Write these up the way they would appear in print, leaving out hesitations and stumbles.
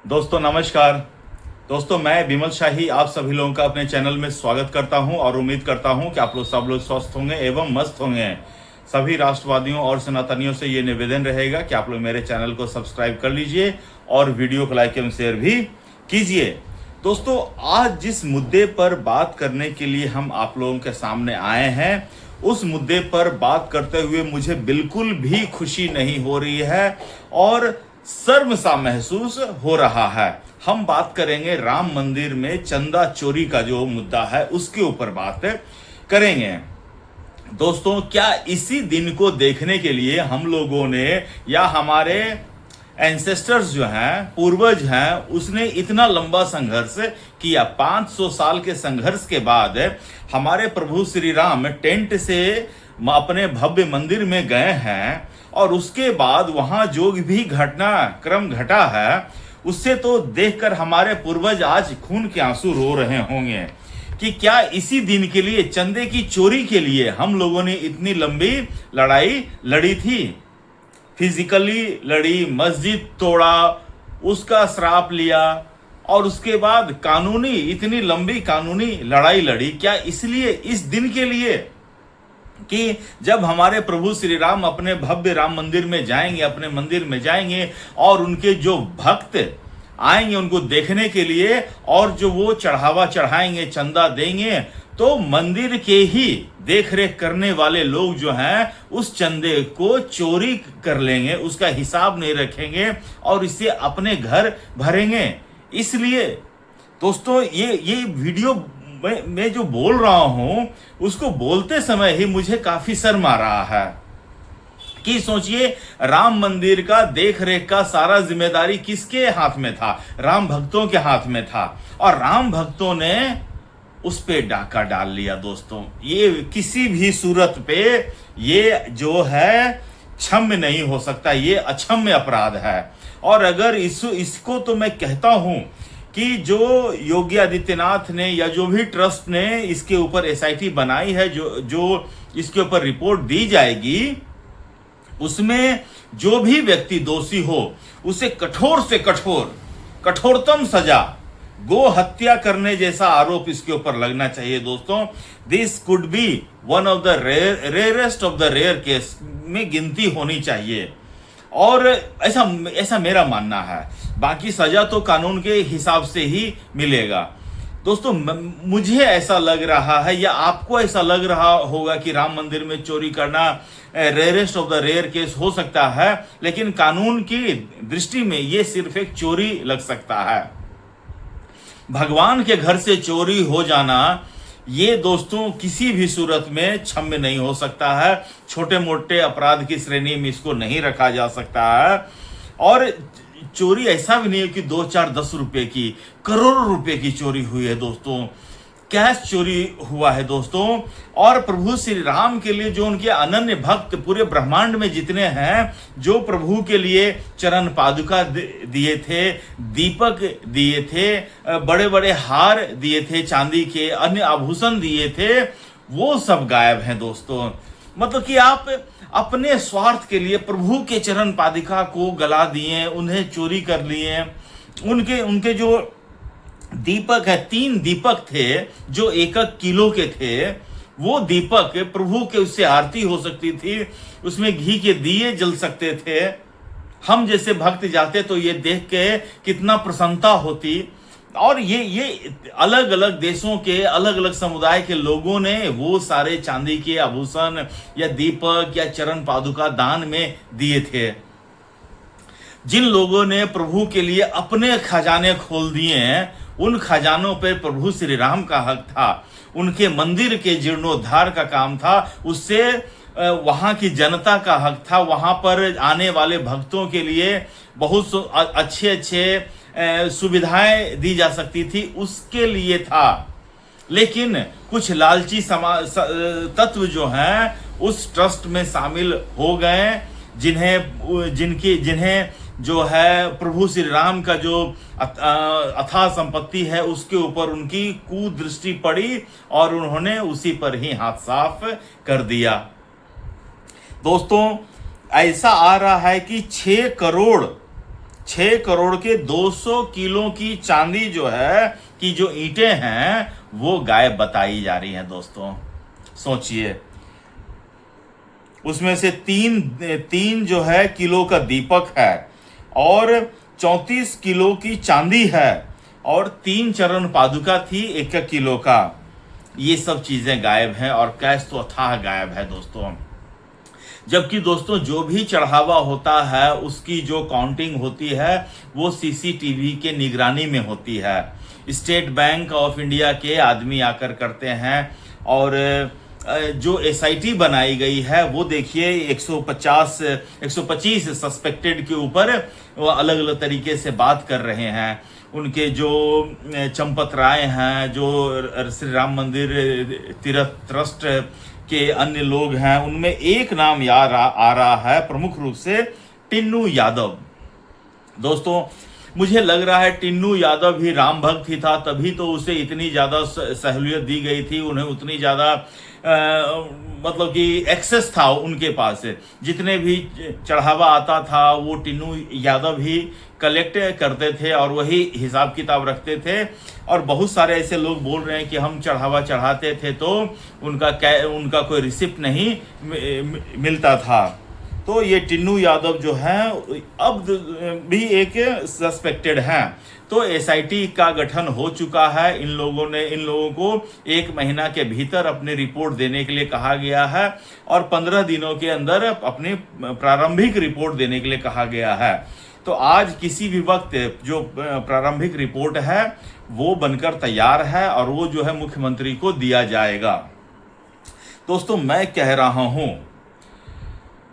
दोस्तों नमस्कार। दोस्तों मैं विमल शाही आप सभी लोगों का अपने चैनल में स्वागत करता हूं और उम्मीद करता हूं कि आप लोग सब लोग स्वस्थ होंगे एवं मस्त होंगे। सभी राष्ट्रवादियों और सनातनियों से ये निवेदन रहेगा कि आप लोग मेरे चैनल को सब्सक्राइब कर लीजिए और वीडियो को लाइक एवं शेयर भी कीजिए। दोस्तों आज जिस मुद्दे पर बात करने के लिए हम आप लोगों के सामने आए हैं, उस मुद्दे पर बात करते हुए मुझे बिल्कुल भी खुशी नहीं हो रही है और शर्म सा महसूस हो रहा है। हम बात करेंगे राम मंदिर में चंदा चोरी का जो मुद्दा है उसके ऊपर बात करेंगे। दोस्तों क्या इसी दिन को देखने के लिए हम लोगों ने या हमारे एंसेस्टर्स जो हैं, पूर्वज हैं, उसने इतना लंबा संघर्ष किया। 500 साल के संघर्ष के बाद हमारे प्रभु श्री राम टेंट से अपने भव्य मंदिर में गए हैं और उसके बाद वहां जो भी घटनाक्रम घटा है उससे तो देखकर हमारे पूर्वज आज खून के आंसू रो रहे होंगे कि क्या इसी दिन के लिए, चंदे की चोरी के लिए हम लोगों ने इतनी लंबी लड़ाई लड़ी थी। फिजिकली लड़ी, मस्जिद तोड़ा, उसका श्राप लिया और उसके बाद इतनी लंबी कानूनी लड़ाई लड़ी। क्या इसलिए, इस दिन के लिए कि जब हमारे प्रभु श्री राम अपने भव्य राम मंदिर में जाएंगे, अपने मंदिर में जाएंगे और उनके जो भक्त आएंगे उनको देखने के लिए और जो वो चढ़ावा चढ़ाएंगे, चंदा देंगे, तो मंदिर के ही देख रेख करने वाले लोग जो हैं उस चंदे को चोरी कर लेंगे, उसका हिसाब नहीं रखेंगे और इससे अपने घर भरेंगे। इसलिए दोस्तों ये वीडियो मैं जो बोल रहा हूं उसको बोलते समय ही मुझे काफी शर्म आ रहा है कि सोचिए राम मंदिर का देख रेख का सारा जिम्मेदारी किसके हाथ में था? राम भक्तों के हाथ में था और राम भक्तों ने उस पे डाका डाल लिया। दोस्तों ये किसी भी सूरत पे ये जो है क्षम्य नहीं हो सकता, ये अक्षम्य अपराध है। और अगर इसको तो मैं कहता हूं कि जो योगी आदित्यनाथ ने या जो भी ट्रस्ट ने इसके ऊपर एसआईटी बनाई है, जो इसके ऊपर रिपोर्ट दी जाएगी, उसमें जो भी व्यक्ति दोषी हो उसे कठोर से कठोरतम सजा, गो हत्या करने जैसा आरोप इसके ऊपर लगना चाहिए। दोस्तों this could be one of the rarest of the rare case में गिनती होनी चाहिए और ऐसा मेरा मानना है। बाकी सजा तो कानून के हिसाब से ही मिलेगा। दोस्तों मुझे ऐसा लग रहा है या आपको ऐसा लग रहा होगा कि राम मंदिर में चोरी करना rarest of the rare case हो सकता है, लेकिन कानून की दृष्टि में यह सिर्फ एक चोरी लग सकता है। भगवान के घर से चोरी हो जाना ये दोस्तों किसी भी सूरत में क्षम्य नहीं हो सकता है। छोटे मोटे अपराध की श्रेणी में इसको नहीं रखा जा सकता है। और चोरी ऐसा भी नहीं है कि 2, 4, 10 रुपए की, करोड़ों रुपए की चोरी हुई है। दोस्तों कैश चोरी हुआ है दोस्तों। और प्रभु श्री राम के लिए जो उनके अनन्य भक्त पूरे ब्रह्मांड में जितने हैं, जो प्रभु के लिए चरण पादुका दिए थे, दीपक दिए थे, बड़े बड़े हार दिए थे, चांदी के अन्य आभूषण दिए थे, वो सब गायब हैं दोस्तों। मतलब कि आप अपने स्वार्थ के लिए प्रभु के चरण पादुका को गला दिए, उन्हें चोरी कर लिए। उनके जो दीपक है, 3 दीपक थे जो 1 किलो के थे, वो दीपक प्रभु के, उससे आरती हो सकती थी, उसमें घी के दिए जल सकते थे। हम जैसे भक्त जाते तो ये देख के कितना प्रसन्नता होती। और ये अलग अलग देशों के अलग अलग समुदाय के लोगों ने वो सारे चांदी के आभूषण या दीपक या चरण पादुका दान में दिए थे। जिन लोगों ने प्रभु के लिए अपने खजाने खोल दिए, उन खजानों पर प्रभु श्री राम का हक था, उनके मंदिर के जीर्णोद्धार का काम था, उससे वहां की जनता का हक था, वहां पर आने वाले भक्तों के लिए बहुत अच्छे सुविधाएं दी जा सकती थी, उसके लिए था। लेकिन कुछ लालची तत्व जो हैं उस ट्रस्ट में शामिल हो गए, जिन्हें जो है प्रभु श्री राम का जो अथाह संपत्ति है उसके ऊपर उनकी कुदृष्टि पड़ी और उन्होंने उसी पर ही हाथ साफ कर दिया। दोस्तों ऐसा आ रहा है कि 6 करोड़ 6 करोड़ के 200 किलो की चांदी जो है कि जो ईंटें हैं वो गायब बताई जा रही हैं दोस्तों। सोचिए, उसमें से तीन जो है किलो का दीपक है और 34 किलो की चांदी है और 3 चरण पादुका थी 1 किलो का। ये सब चीजें गायब हैं और कैश तो अथाह गायब है दोस्तों। जबकि दोस्तों जो भी चढ़ावा होता है उसकी जो काउंटिंग होती है वो सीसीटीवी के निगरानी में होती है। स्टेट बैंक ऑफ इंडिया के आदमी आकर करते हैं और जो एसआईटी बनाई गई है वो देखिए 125 सस्पेक्टेड के ऊपर वो अलग अलग तरीके से बात कर रहे हैं। उनके जो चंपत राय हैं, जो श्री राम मंदिर तीर्थ ट्रस्ट के अन्य लोग हैं, उनमें एक नाम आ रहा है प्रमुख रूप से टिन्नू यादव। दोस्तों मुझे लग रहा है टिन्नू यादव भी राम भक्त ही था, तभी तो उसे इतनी ज्यादा सहूलियत दी गई थी, उन्हें उतनी ज्यादा मतलब कि एक्सेस था उनके पास। जितने भी चढ़ावा आता था वो टिन्नू यादव ही कलेक्ट करते थे और वही हिसाब किताब रखते थे। और बहुत सारे ऐसे लोग बोल रहे हैं कि हम चढ़ावा चढ़ाते थे तो उनका कोई रिसिप्ट नहीं मिलता था। तो ये टिन्नू यादव जो है अब भी एक सस्पेक्टेड हैं। तो एसआईटी का गठन हो चुका है। इन लोगों को 1 महीना के भीतर अपनी रिपोर्ट देने के लिए कहा गया है और 15 दिनों के अंदर अपनी प्रारंभिक रिपोर्ट देने के लिए कहा गया है। तो आज किसी भी वक्त जो प्रारंभिक रिपोर्ट है वो बनकर तैयार है और वो जो है मुख्यमंत्री को दिया जाएगा। दोस्तों मैं कह रहा हूं,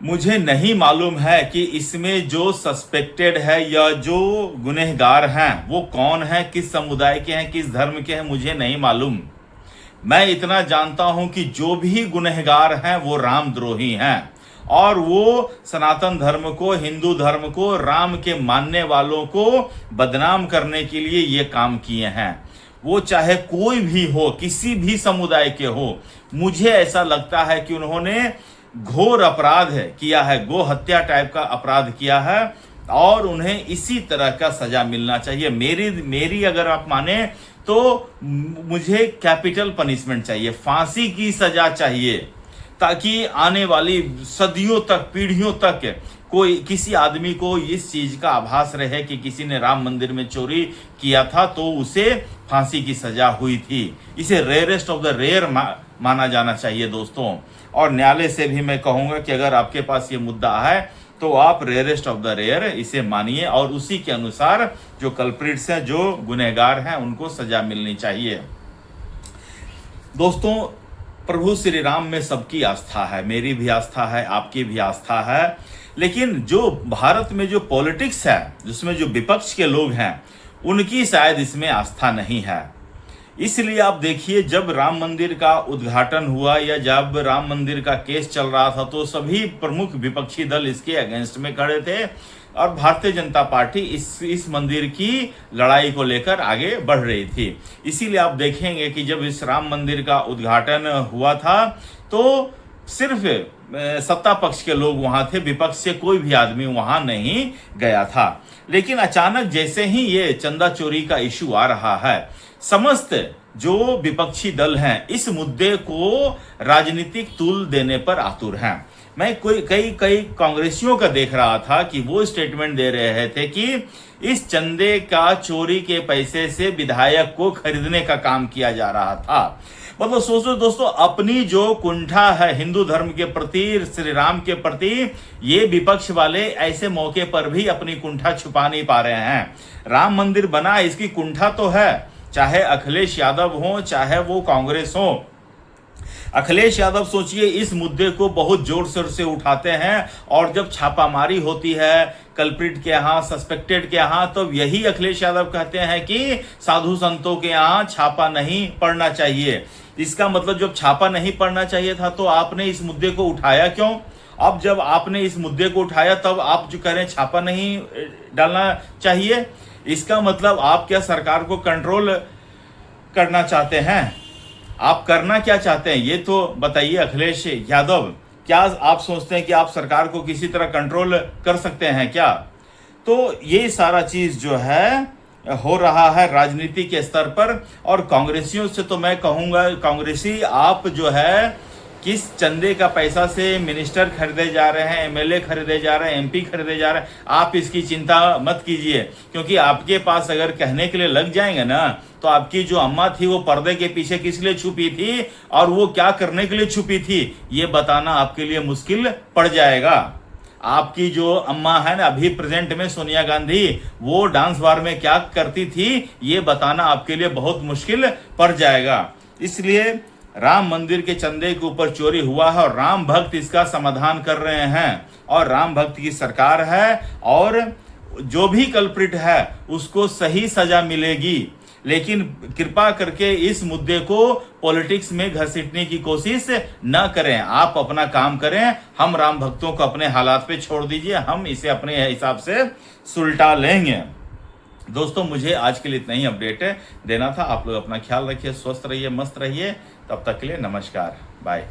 मुझे नहीं मालूम है कि इसमें जो सस्पेक्टेड है या जो गुनहगार हैं वो कौन है, किस समुदाय के हैं, किस धर्म के हैं, मुझे नहीं मालूम। मैं इतना जानता हूं कि जो भी गुनहगार हैं वो रामद्रोही हैं और वो सनातन धर्म को, हिंदू धर्म को, राम के मानने वालों को बदनाम करने के लिए ये काम किए हैं। वो चाहे कोई भी हो, किसी भी समुदाय के हो। मुझे ऐसा लगता है कि उन्होंने घोर अपराध किया है, गो हत्या टाइप का अपराध किया है और उन्हें इसी तरह का सजा मिलना चाहिए। मेरी अगर आप माने तो मुझे कैपिटल पनिशमेंट चाहिए, फांसी की सजा चाहिए, ताकि आने वाली सदियों तक, पीढ़ियों तक कोई किसी आदमी को इस चीज का आभास रहे कि किसी ने राम मंदिर में चोरी किया था तो उसे फांसी की सजा हुई थी। इसे रेयरेस्ट ऑफ द रेयर माना जाना चाहिए दोस्तों। और न्यायालय से भी मैं कहूंगा कि अगर आपके पास ये मुद्दा है तो आप रेयरेस्ट ऑफ द रेयर इसे मानिए और उसी के अनुसार जो कल्प्रिट्स हैं, जो गुनहगार हैं, उनको सजा मिलनी चाहिए। दोस्तों प्रभु श्री राम में सबकी आस्था है, मेरी भी आस्था है, आपकी भी आस्था है। लेकिन जो भारत में जो पॉलिटिक्स है, जिसमें जो विपक्ष के लोग हैं, उनकी शायद इसमें आस्था नहीं है। इसलिए आप देखिए, जब राम मंदिर का उद्घाटन हुआ या जब राम मंदिर का केस चल रहा था तो सभी प्रमुख विपक्षी दल इसके अगेंस्ट में खड़े थे और भारतीय जनता पार्टी इस मंदिर की लड़ाई को लेकर आगे बढ़ रही थी। इसीलिए आप देखेंगे कि जब इस राम मंदिर का उद्घाटन हुआ था तो सिर्फ सत्ता पक्ष के लोग वहां थे, विपक्ष से कोई भी आदमी वहां नहीं गया था। लेकिन अचानक जैसे ही ये चंदा चोरी का इशू आ रहा है, समस्त जो विपक्षी दल हैं इस मुद्दे को राजनीतिक तूल देने पर आतुर हैं। मैं कई कांग्रेसियों का देख रहा था कि वो स्टेटमेंट दे रहे थे कि इस चंदे का चोरी के पैसे से विधायक को खरीदने का काम किया जा रहा था। मतलब सोचो दोस्तों, अपनी जो कुंठा है हिंदू धर्म के प्रति, श्री राम के प्रति, ये विपक्ष वाले ऐसे मौके पर भी अपनी कुंठा छुपा नहीं पा रहे हैं। राम मंदिर बना, इसकी कुंठा तो है, चाहे अखिलेश यादव हो चाहे वो कांग्रेस हो। अखिलेश यादव सोचिए इस मुद्दे को बहुत जोर शोर से उठाते हैं और जब छापामारी होती है कल्प्रिट के यहाँ, सस्पेक्टेड के यहाँ, तो यही अखिलेश यादव कहते हैं कि साधु संतों के यहाँ छापा नहीं पड़ना चाहिए। इसका मतलब जब छापा नहीं पड़ना चाहिए था तो आपने इस मुद्दे को उठाया क्यों? अब जब आपने इस मुद्दे को उठाया तब आप जो कह रहे हैं छापा नहीं डालना चाहिए, इसका मतलब आप क्या सरकार को कंट्रोल करना चाहते हैं? आप करना क्या चाहते हैं ये तो बताइए अखिलेश यादव। क्या आप सोचते हैं कि आप सरकार को किसी तरह कंट्रोल कर सकते हैं क्या? तो ये सारा चीज जो है हो रहा है राजनीति के स्तर पर। और कांग्रेसियों से तो मैं कहूंगा, कांग्रेसी आप जो है किस चंदे का पैसा से मिनिस्टर खरीदे जा रहे हैं, एमएलए खरीदे जा रहे हैं, एमपी खरीदे जा रहे हैं, आप इसकी चिंता मत कीजिए। क्योंकि आपके पास अगर कहने के लिए लग जाएंगे ना, तो आपकी जो अम्मा थी वो पर्दे के पीछे किस लिए छुपी थी और वो क्या करने के लिए छुपी थी, ये बताना आपके लिए मुश्किल पड़ जाएगा। आपकी जो अम्मा है ना अभी प्रेजेंट में, सोनिया गांधी, वो डांस बार में क्या करती थी, ये बताना आपके लिए बहुत मुश्किल पड़ जाएगा। इसलिए राम मंदिर के चंदे के ऊपर चोरी हुआ है और राम भक्त इसका समाधान कर रहे हैं और राम भक्त की सरकार है और जो भी कल्प्रिट है उसको सही सजा मिलेगी। लेकिन कृपा करके इस मुद्दे को पॉलिटिक्स में घसीटने की कोशिश न करें। आप अपना काम करें, हम राम भक्तों को अपने हालात पे छोड़ दीजिए, हम इसे अपने हिसाब से सुलटा लेंगे। दोस्तों, मुझे आज के लिए इतना ही अपडेट देना था। आप लोग अपना ख्याल रखिए, स्वस्थ रहिए, मस्त रहिए। तब तक के लिए नमस्कार, बाय।